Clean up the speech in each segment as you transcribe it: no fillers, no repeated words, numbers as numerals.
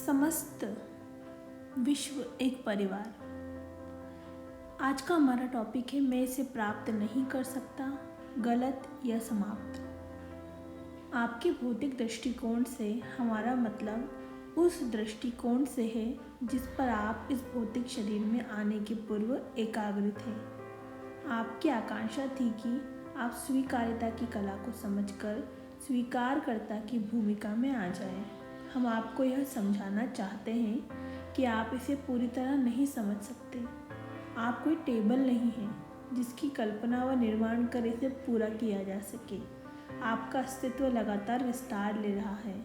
समस्त विश्व एक परिवार। आज का हमारा टॉपिक है मैं इसे प्राप्त नहीं कर सकता, गलत या समाप्त। आपके भौतिक दृष्टिकोण से हमारा मतलब उस दृष्टिकोण से है जिस पर आप इस भौतिक शरीर में आने के पूर्व एकाग्र थे। आपकी आकांक्षा थी कि आप स्वीकार्यता की कला को समझकर स्वीकारकर्ता की भूमिका में आ जाएं। हम आपको यह समझाना चाहते हैं कि आप इसे पूरी तरह नहीं समझ सकते। आप कोई टेबल नहीं है जिसकी कल्पना व निर्माण कर इसे पूरा किया जा सके। आपका अस्तित्व लगातार विस्तार ले रहा है।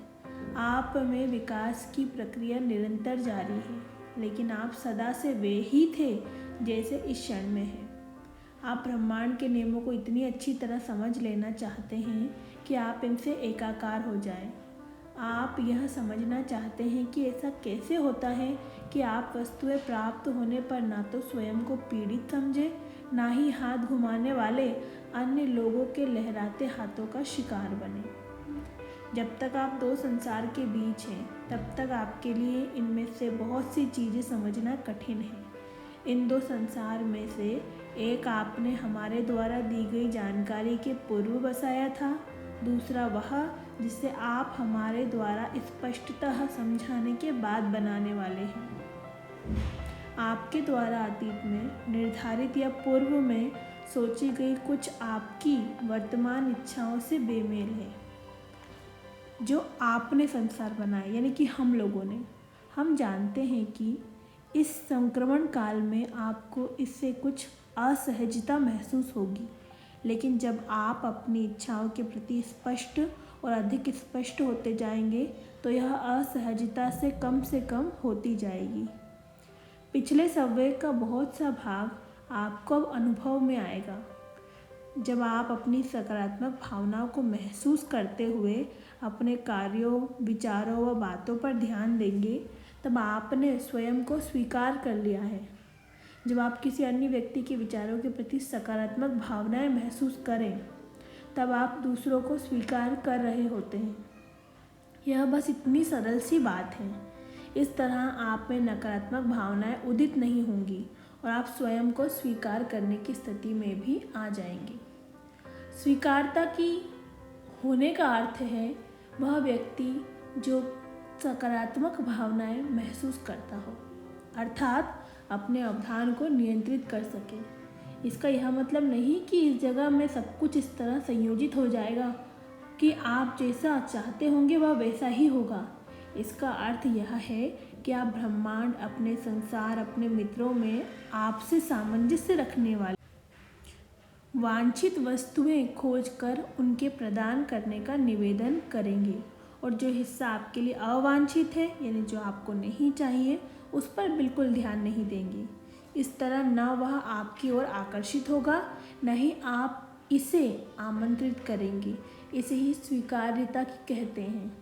आप में विकास की प्रक्रिया निरंतर जारी है, लेकिन आप सदा से वे ही थे जैसे इस क्षण में है। आप ब्रह्मांड के नियमों को इतनी अच्छी तरह समझ लेना चाहते हैं कि आप इनसे एकाकार हो जाएं। आप यह समझना चाहते हैं कि ऐसा कैसे होता है कि आप वस्तुएं प्राप्त होने पर ना तो स्वयं को पीड़ित समझे, ना ही हाथ घुमाने वाले अन्य लोगों के लहराते हाथों का शिकार बने। जब तक आप दो संसार के बीच हैं, तब तक आपके लिए इनमें से बहुत सी चीज़ें समझना कठिन है। इन दो संसार में से एक आपने हमारे द्वारा दी गई जानकारी के पूर्व बसाया था, दूसरा वह जिसे आप हमारे द्वारा स्पष्टतः समझाने के बाद बनाने वाले हैं। आपके द्वारा अतीत में निर्धारित या पूर्व में सोची गई कुछ आपकी वर्तमान इच्छाओं से बेमेल है। जो आपने संसार बनाया, यानी कि हम लोगों ने, हम जानते हैं कि इस संक्रमण काल में आपको इससे कुछ असहजता महसूस होगी, लेकिन जब आप अपनी इच्छाओं के प्रति स्पष्ट और अधिक स्पष्ट होते जाएंगे तो यह असहजता से कम होती जाएगी। पिछले संवेग का बहुत सा भाग आपको अब अनुभव में आएगा। जब आप अपनी सकारात्मक भावनाओं को महसूस करते हुए अपने कार्यों, विचारों व बातों पर ध्यान देंगे, तब आपने स्वयं को स्वीकार कर लिया है। जब आप किसी अन्य व्यक्ति के विचारों के प्रति सकारात्मक भावनाएं महसूस करें, तब आप दूसरों को स्वीकार कर रहे होते हैं। यह बस इतनी सरल सी बात है। इस तरह आप में नकारात्मक भावनाएं उदित नहीं होंगी और आप स्वयं को स्वीकार करने की स्थिति में भी आ जाएंगे। स्वीकारता की होने का अर्थ है वह व्यक्ति जो सकारात्मक भावनाएं महसूस करता हो, अर्थात अपने अवधान को नियंत्रित कर सके। इसका यह मतलब नहीं कि इस जगह में सब कुछ इस तरह संयोजित हो जाएगा कि आप जैसा चाहते होंगे वह वैसा ही होगा। इसका अर्थ यह है कि आप ब्रह्मांड, अपने संसार, अपने मित्रों में आपसे सामंजस्य रखने वाले वांछित वस्तुएं खोजकर उनके प्रदान करने का निवेदन करेंगे, और जो हिस्सा आपके लिए अवांछित है, यानी जो आपको नहीं चाहिए, उस पर बिल्कुल ध्यान नहीं देंगे। इस तरह न वह आपकी ओर आकर्षित होगा, न ही आप इसे आमंत्रित करेंगे। इसे ही स्वीकार्यता कहते हैं।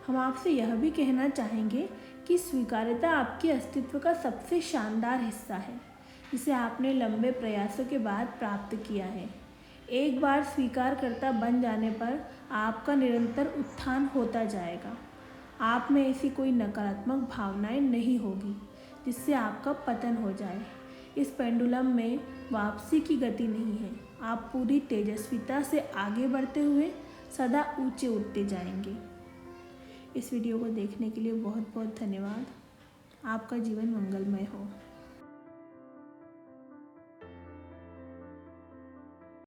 हम आपसे यह भी कहना चाहेंगे कि स्वीकार्यता आपके अस्तित्व का सबसे शानदार हिस्सा है, जिसे आपने लंबे प्रयासों के बाद प्राप्त किया है। एक बार स्वीकारकर्ता बन जाने पर आपका निरंतर उत्थान होता जाएगा। आप में ऐसी कोई नकारात्मक भावनाएं नहीं होगी जिससे आपका पतन हो जाए। इस पेंडुलम में वापसी की गति नहीं है। आप पूरी तेजस्विता से आगे बढ़ते हुए सदा ऊंचे उठते जाएंगे। इस वीडियो को देखने के लिए बहुत बहुत धन्यवाद। आपका जीवन मंगलमय हो।